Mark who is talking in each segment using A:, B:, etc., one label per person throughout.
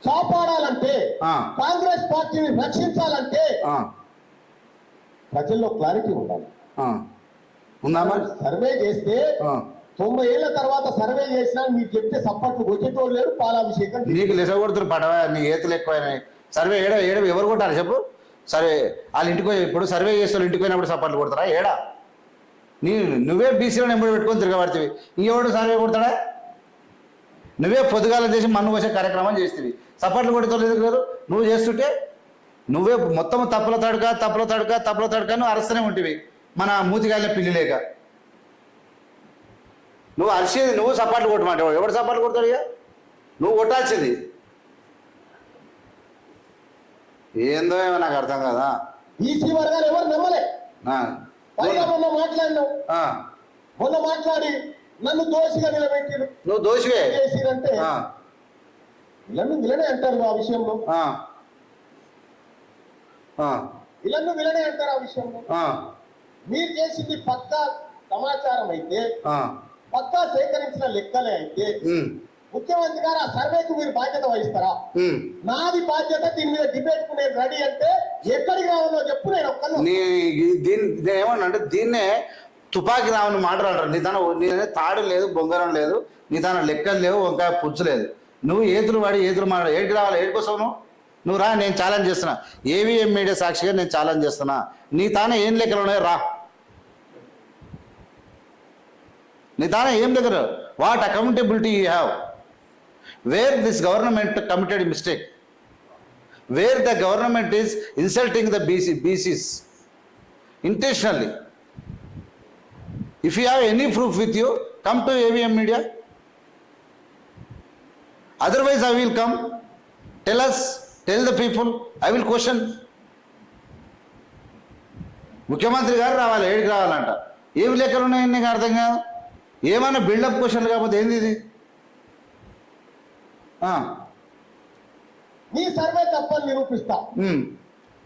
A: కాపాడాలంటే, కాంగ్రెస్ పార్టీని రక్షించాలంటే ప్రజల్లో క్లారిటీ ఉండాలి. సర్వే చేస్తే 90 ఏళ్ల తర్వాత సర్వే చేసినా మీకు చెప్తే సప్పట్లు కొట్టేటోళ్ళు లేరు. పాలాభిషేకం
B: నీకు లెస కొడుతున్నారు పడవ, నీ ఏతులు ఎక్కువైనాయి. సర్వే ఏడ ఎవరు కొట్టారు చెప్పు? సరే వాళ్ళ ఇంటికి ఇప్పుడు సర్వే చేస్తే ఇంటికి పోయినప్పుడు సప్పట్లు కొడతారా? ఏడా నువ్వే బీసీలో నెంబర్ పెట్టుకొని తిరగబడుతుంది. ఇంకెవడు సర్వే కొడతాడా? నువ్వే పొద్దుగాల చేసి మన్ను పోసే కార్యక్రమం చేస్తుంది. సప్పట్లు కొడుతలేదు నువ్వు చేస్తుంటే. నువ్వే మొత్తం తప్పుల తడక నువ్వు అరస్తూనే ఉంటుంది. మన మూతిగాలిన పిల్లి లేక నువ్వు అరిసేది, నువ్వు సపాట్లు కొట్టమంటావు. ఎవడు సపాట్లు కొడతాడు? ఇక నువ్వు కొట్టాల్సింది ఏందో ఏమో నాకు అర్థం కదా.
A: బీసీ వర్గాలు ఎవరు నమ్మలే. మొన్న మాట్లాడి నన్ను దోషిగా నిలబెట్టారు.
B: నువ్వు దోషివే
A: చేసిరంటే విలనే అంటారు ఆ విషయంలో. విలనే అంటారు ఆ విషయంలో. మీరు చేసింది పక్కా సమాచారం అయితే, పక్కా సేకరించిన లెక్కలే అయితే ముఖ్యమంత్రి గారు ఆ సర్వేకు మీరు బాధ్యత వహిస్తారా? నాది బాధ్యత, దీని మీద డిబేట్ కు నేను రెడీ అంటే ఎక్కడికి రావాలో చెప్పు. నేను
B: ఏమన్నా అంటే దీన్నే తుపాకి రావని మాట్లాడరు. నీ తాడు లేదు, బొంగరం లేదు, నీ లెక్కలు లేవు, వంకాయ పుచ్చు లేదు. నువ్వు ఏతులు వాడి ఏతులు మాట్లాడు. ఏడికి రావాలి? ఏడికోసం నువ్వు రా. నేను ఛాలెంజ్ చేస్తున్నా, ఏవిఎం మీడియా సాక్షిగా నేను ఛాలెంజ్ చేస్తున్నా. నీ ఏం లెక్కలు ఉన్నాయి? రా. నీ ఏం దగ్గర what accountability you have? Where this government committed mistake, where the government is insulting the BCs intentionally. If you have any proof with you, come to AVM media. Otherwise I will come. Tell us, tell the people, I will question. ముఖ్యమంత్రి గారు రావాలి, ఏడికి రావాలంట. ఏమి లెక్కలు ఉన్నాయి నీకు అర్థం కాదు. ఏమైనా బిల్డప్ క్వశ్చన్ కాకపోతే ఏంది ఇది?
A: నీ సర్వే తప్పని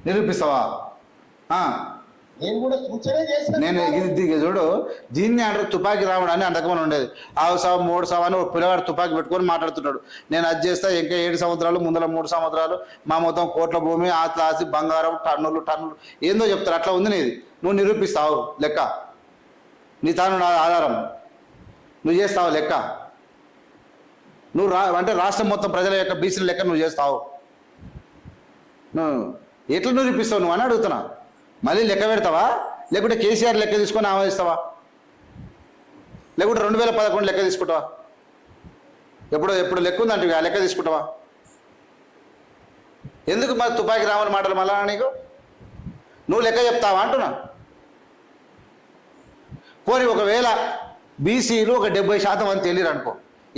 B: నిరూపిస్తావా?
A: నేను కూడా సూచన చేసిన.
B: నేను ఇది చూడు, దీన్ని అంటారు తుపాకీ రావడం అని అంతకమని ఉండేది. 6 సవ 3 సవ అని పిల్లవాడు తుపాకీ పెట్టుకొని మాట్లాడుతున్నాడు. నేను అది చేస్తా, ఇంకా 7 సంవత్సరాలు ముందర 3 సంవత్సరాలు మా మొత్తం కోట్ల భూమి, ఆస్తి బంగారం, టన్నులు ఏందో చెప్తారు. అట్లా ఉంది నీది. నువ్వు నిరూపిస్తావు లెక్క, నీ ఆధారం నువ్వు చేస్తావు లెక్క. నువ్వు అంటే రాష్ట్రం మొత్తం ప్రజల యొక్క బీసీల లెక్క నువ్వు చేస్తావు. నువ్వు ఎట్లా నిరూపిస్తావు నువ్వు అని అడుగుతున్నా. మళ్ళీ లెక్క పెడతావా? లేకుంటే కేసీఆర్ లెక్క తీసుకొని ఆమోదిస్తావా? లేకుంటే 2011 లెక్క తీసుకుంటావా? ఎప్పుడు లెక్క ఉందంటే ఆ లెక్క తీసుకుంటావా? ఎందుకు మరి తుపాకీ రామని మాటలు మళ్ళా నీకు? నువ్వు లెక్క చెప్తావా అంటున్నా. పోనీ ఒకవేళ బీసీలు ఒక 70% అని తెలియరు అనుకో,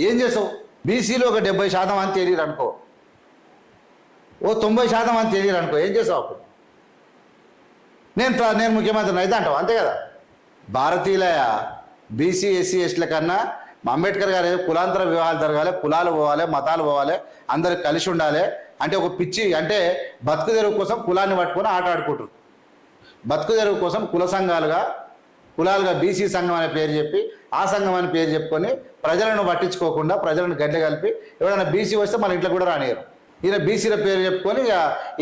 B: ఏం చేస్తావు? బీసీలు ఒక 70% అని తెలియరు అనుకో, ఓ 90% అని తెలియరు అనుకో, ఏం చేస్తావు అప్పుడు? నేను ముఖ్యమంత్రిని అయితే అంటావు, అంతే కదా. భారతీయుల బీసీ ఎస్సీ ఎస్టీల కన్నా అంబేద్కర్ గారు కులాంతర వివాహాలు జరగాలి, కులాలు పోవాలి, మతాలు పోవాలి, అందరు కలిసి ఉండాలి అంటే ఒక పిచ్చి అంటే బతుకు తెరువు కోసం కులాన్ని పట్టుకొని ఆట ఆడుకుంటారు. బతుకు తెరువు కోసం కులాలుగా బీసీ సంఘం అనే పేరు చెప్పి, ఆ సంఘం అనే పేరు చెప్పుకొని ప్రజలను పట్టించుకోకుండా ప్రజలను గడ్డ కలిపి ఎవరైనా బీసీ వస్తే మన ఇంట్లో కూడా రానియరు. ఈయన బీసీల పేరు చెప్పుకొని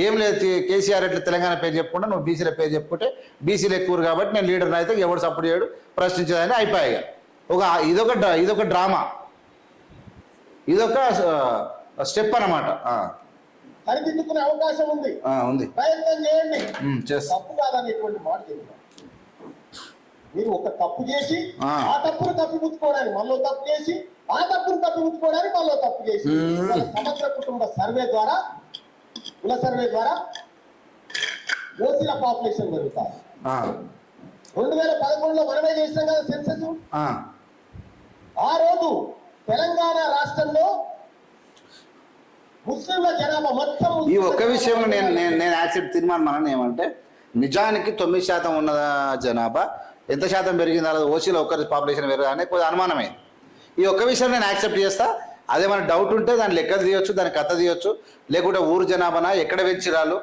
B: ఏం లేదు, కేసీఆర్ ఎట్లా తెలంగాణ పేరు చెప్పుకుంటా, నువ్వు బీసీల పేరు చెప్పుకుంటే బీసీలు ఎక్కువ కాబట్టి నేను లీడర్ అయితే ఎవడు సపోర్ట్ చేయడు, ప్రశ్నించేదని అయిపోయాయి. ఇదొక డ్రామా, ఇదొక స్టెప్ అన్నమాట.
A: సరిదిద్దుకునే అవకాశం ఉంది, ప్రయత్నం చేయండి. తప్పు కాదనేటువంటి మాట చెప్తాను. మీరు ఒక తప్పు చేసి ఆ తప్పును కప్పిపుచ్చుకోవడానికి మళ్ళీ తప్పు చేసి, ఆ తప్పును కప్పిపుచ్చుకోవడానికి మళ్ళీ తప్పు చేసి, సమగ్ర కుటుంబ సర్వే ద్వారా, కుల సర్వే ద్వారా ఓసీల పాపులేషన్ పెరుగుతారు. 2011లో మనమే చేసినాం కదా సెన్సెస్. ఆ రోజు తెలంగాణ రాష్ట్రంలో ముస్లింల జనాభా మొత్తం.
B: ఈ ఒక్క విషయంలో నేను యాక్సెప్ట్ తీర్మానం ఏమంటే, నిజానికి 9% ఉన్న జనాభా ఎంత శాతం పెరిగింది అలా ఓసీలో ఒక్కరి పాపులేషన్ పెరగదు అనే కొద్దిగా అనుమానమే. ఈ ఒక్క విషయం నేను యాక్సెప్ట్ చేస్తా. అదేమైనా డౌట్ ఉంటే దాన్ని లెక్క తీయొచ్చు, దాని కథ తీయొచ్చు, లేకుంటే ఊరు జనాభానా ఎక్కడ పెంచిరాలు,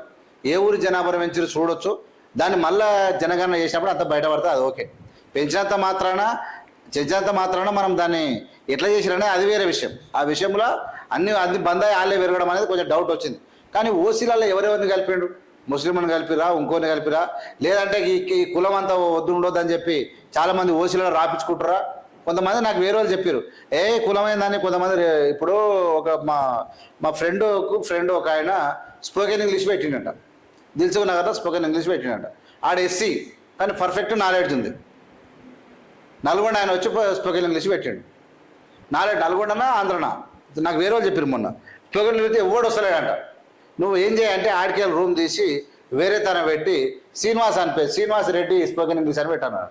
B: ఏ ఊరు జనాభాను పెంచిరు చూడొచ్చు. దాన్ని మళ్ళీ జనగణన చేసినప్పుడు అంత బయటపడితే అది ఓకే. పెంచినంత మాత్రాన మనం దాన్ని ఎట్లా చేసిరనే అది వేరే విషయం. ఆ విషయంలో అన్ని బంధాయి వాళ్ళే పెరగడం అనేది కొంచెం డౌట్ వచ్చింది. కానీ ఓసీలలో ఎవరెవరిని కలిపిండు? ముస్లింలను కలిపిరా, ఇంకోని కలిపిరా, లేదంటే ఈ కులం అంతా వద్దు ఉండొద్దు అని చెప్పి చాలామంది ఓసీలలో రాపించుకుంటారా? కొంతమంది నాకు వేరే వాళ్ళు చెప్పారు, కులమైందని. కొంతమంది ఇప్పుడు ఒక మా ఫ్రెండ్ ఒక ఆయన స్పోకెన్ ఇంగ్లీష్ పెట్టిండట, దిల్సుఖ్ నగర్లో స్పోకెన్ ఇంగ్లీష్ పెట్టిండట. ఆడ ఎస్సీ కానీ పర్ఫెక్ట్ నాలెడ్జ్ ఉంది. నల్గొండ ఆయన వచ్చి స్పోకెన్ ఇంగ్లీష్ పెట్టిండు. నల్గొండనా ఆంధ్రనా నాకు వేరే వాళ్ళు చెప్పారు మొన్న. స్పోకెన్ ఇంగ్లీష్ ఎవడు వస్తలేడంట. నువ్వు ఏం చేయాలంటే ఆడికేళ్ళ రూమ్ తీసి వేరే తన పెట్టి శ్రీనివాస్ రెడ్డి స్పోకెన్ ఇంగ్లీష్ అని పెట్టాను.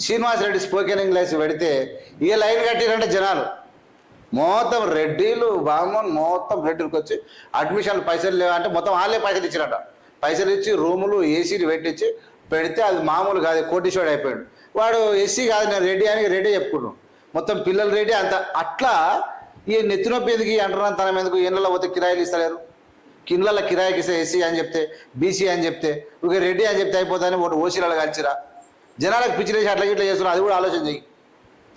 B: శ్రీనివాస్ రెడ్డి స్పోకెన్ ఇంగ్లీష్ పెడితే ఏ లైన్ కట్టిరంటే జనాలు మొత్తం రెడ్డిలు బామ్మన్ మొత్తం రెడ్డిలకు వచ్చి అడ్మిషన్లు పైసలు లేవంటే మొత్తం వాళ్ళే పైసలు ఇచ్చినట. పైసలు ఇచ్చి రూములు ఏసీలు పెట్టించి పెడితే అది మామూలు కాదు, కోటీశ్వరుడు అయిపోయాడు వాడు. ఎస్సీ కాదు, నేను రెడ్డి అని రెడ్డి చెప్పుకున్నాను. మొత్తం పిల్లలు రెడ్డి అంత. అట్లా ఈ నెత్తినొప్పి ఎందుకు, ఈ అంటరాని తనం ఎందుకు? ఇళ్ళలో పోతే కిరాయిలు ఇస్తలేరు. కిండ్ల కిరాయికి ఇస్తే ఎస్సీ అని చెప్తే, బీసీ అని చెప్తే, ఒక రెడ్డి అని చెప్తే అయిపోతాయని ఒకటి ఓసీలలో కలిసిరా. జనాలకు పిచ్చిలేసి అట్లా ఇట్లా చేస్తున్నారు. అది కూడా ఆలోచన చెయ్యి.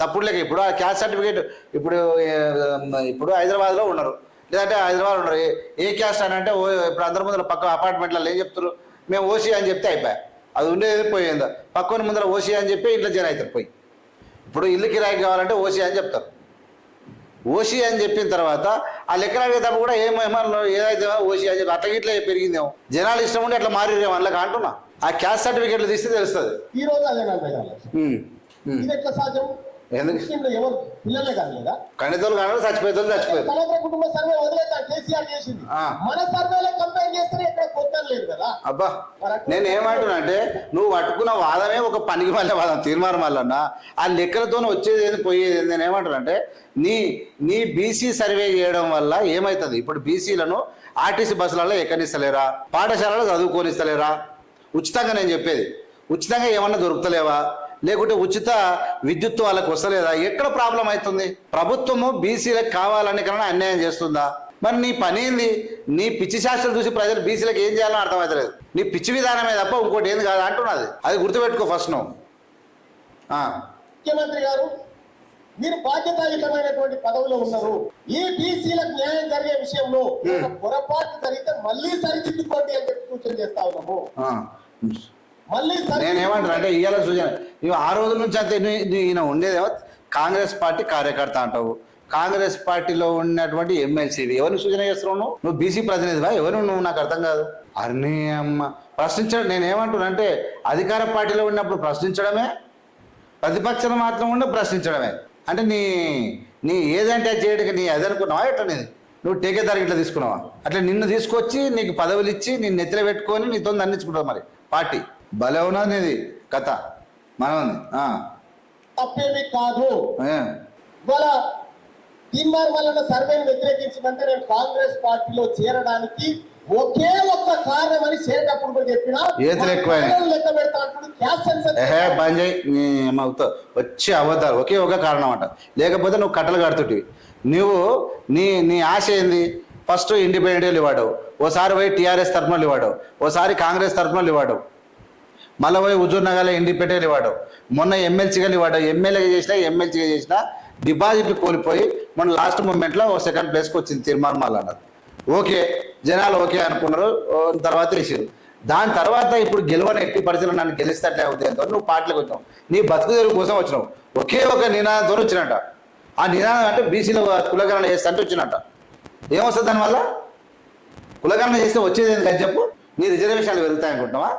B: తప్పుడు లేక ఇప్పుడు ఆ క్యాస్ట్ సర్టిఫికేట్ ఇప్పుడు హైదరాబాద్లో ఉన్నారు, లేదంటే హైదరాబాద్ ఉన్నారు. ఏ క్యాస్ట్ అని అంటే ఇప్పుడు అందరి ముందర పక్క అపార్ట్మెంట్లలో ఏం చెప్తారు, మేము ఓసీ అని చెప్తే అయిపోయా. అది ఉండేది పోయిందా? పక్కన ముందర ఓసీ అని చెప్పి ఇంట్లో జన అవుతారు పోయి. ఇప్పుడు ఇల్లు కిరాయికి కావాలంటే ఓసీ అని చెప్తారు. ఓసీ అని చెప్పిన తర్వాత ఆ లెక్కలు అడిగేటప్పుడు కూడా ఏమేమో ఏదైతే ఓసీ అని చెప్పి అట్లా ఇట్లా పెరిగిందేమో. జనాలు ఇష్టం ఉంటే అట్లా మారిరేమో అందులోకి అంటున్నా. ఆ క్యాస్ట్ సర్టిఫికేట్లు తీస్తే తెలుస్తుంది.
A: ఈ రోజు అదే ఇది ఎట్లా సాధ్యం? ఎవరు పిల్లలే కాదు,
B: కణితలు కానీ చచ్చిపోతారు.
A: సమగ్ర కుటుంబ సర్వే వదిలేదా కేసీఆర్ చేసింది. మన సర్వేలో కంపేర్ చేస్తే ఇక్కడ కొత్త లేదు కదా.
B: అబ్బా నేను ఏమంటున్నా అంటే నువ్వు పట్టుకున్న వాదమే ఒక పనికి మళ్ళీ వాదం తీర్మానం వల్లన్న ఆ లెక్కలతో వచ్చేది ఏంది పోయేది ఏంది. నేను ఏమంటున్నా అంటే నీ బీసీ సర్వే చేయడం వల్ల ఏమవుతుంది? ఇప్పుడు బీసీలను ఆర్టీసీ బస్సులలో ఎక్కనిస్తలేరా, పాఠశాలలో చదువుకోనిస్తలేరా? ఉచితంగా నేను చెప్పేది ఉచితంగా ఏమన్నా దొరుకుతలేవా, లేకుంటే ఉచిత విద్యుత్ వాళ్ళకి వస్తలేదా? ఎక్కడ ప్రాబ్లం అవుతుంది? ప్రభుత్వము బీసీలకు కావాలని కన్నా అన్యాయం చేస్తుందా? మరి నీ పని ఏంది? నీ పిచ్చి శాస్త్రం చూసి ప్రజలు బీసీలకు ఏం చేయాలో అర్థమవుతలేదు. నీ పిచ్చి విధానమే తప్ప ఇంకోటి ఏంది కాదు అంటున్నది. అది గుర్తుపెట్టుకో ఫస్ట్ నువ్వు.
A: ముఖ్యమంత్రి గారు మీరు బాధ్యతాయుతమైనటువంటి పదవిలో ఉన్నారు. ఈ బీసీలకు న్యాయం జరిగే విషయంలో పొరపాటు జరిగితే మళ్ళీ సరిదిద్దుకోండి అని చెప్పి సూచన చేస్తా ఉన్నాము.
B: నేనేమంటాను అంటే ఇవాళ సూచన నువ్వు ఆ రోజుల నుంచి అంతే ఈయన ఉండేదేమో కాంగ్రెస్ పార్టీ కార్యకర్త అంటావు. కాంగ్రెస్ పార్టీలో ఉన్నటువంటి ఎమ్మెల్సీవి ఎవరిని సూచన చేస్తున్నావు? నువ్వు బీసీ ప్రతినిధివా? ఎవరు నువ్వు? నాకు అర్థం కాదు. అన్నీ అమ్మ ప్రశ్నించడం. నేనేమంటున్నా అంటే అధికార పార్టీలో ఉన్నప్పుడు ప్రశ్నించడమే, ప్రతిపక్షం మాత్రం ఉండి ప్రశ్నించడమే. అంటే నీ ఏదంటే చేయడానికి నీ అది అనుకున్నావా? ఎట్లా నీది నువ్వు టేకేదారికి ఇట్లా తీసుకున్నావా? అట్లా నిన్ను తీసుకొచ్చి నీకు పదవులు ఇచ్చి నేను నెత్తిలో పెట్టుకొని నీతో అందించుకుంటావు. మరి పార్టీ భలే ఉన్నది నీది కథ. మనది
A: తప్పేమి కాదు. ఇవాళ తీర్మానం వల్ల సర్వేను వ్యతిరేకించిందంటే నేను కాంగ్రెస్ పార్టీలో చేరడానికి ఒకే ఒక్క కారణం అని చేరేటప్పుడు కూడా చెప్పినా లెక్క పెడతా
B: బంద్ వచ్చి అవతారు ఒకే ఒక కారణం అంట. లేకపోతే నువ్వు కట్టలు కడుతుంటివి. నువ్వు నీ ఆశ ఏంది? ఫస్ట్ ఇండిపెండెంట్ ఇవ్వడావు, ఓసారి పోయి టీఆర్ఎస్ తరఫున ఇవ్వడావు, ఓసారి కాంగ్రెస్ తరఫున ఇవ్వడావు, మళ్ళీ పోయి హుజూర్ నగర్లో ఇండిపెండెంట్ ఇవ్వడావు, మొన్న ఎమ్మెల్సీగా ఇవ్వడావు. ఎమ్మెల్సీగా చేసినా డిపాజిట్లు కోల్పోయి మొన్న లాస్ట్ మూమెంట్లో సెకండ్ ప్లేస్కి వచ్చింది తీర్మానం మళ్ళీ అన్నారు. ఓకే జనాలు ఓకే అనుకున్నారు, తర్వాత వేసారు. దాని తర్వాత ఇప్పుడు గెలవని ఎట్టి పరిస్థితులు నన్ను గెలిస్తట్లే ఉద్దేశంతో నువ్వు పార్టీలకు వచ్చినావు. నీ బతుకు తెరువు కోసం వచ్చినావు. ఒకే ఒక నినాదంతో వచ్చినట్ట. ఆ నినాదం అంటే బీసీలో కులగణన చేస్తే అంటే వచ్చినట్ట. ఏమొస్తుంది దానివల్ల? కులగణన చేస్తే వచ్చేది ఏంటి చెప్పు? నీ రిజర్వేషన్లు పెరుగుతాయి అనుకుంటున్నావా?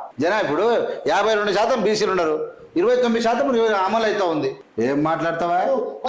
B: ఇప్పుడు 52% బీసీలు ఉన్నారు, 29% అమలు అవుతా ఉంది. ఏం మాట్లాడతావా?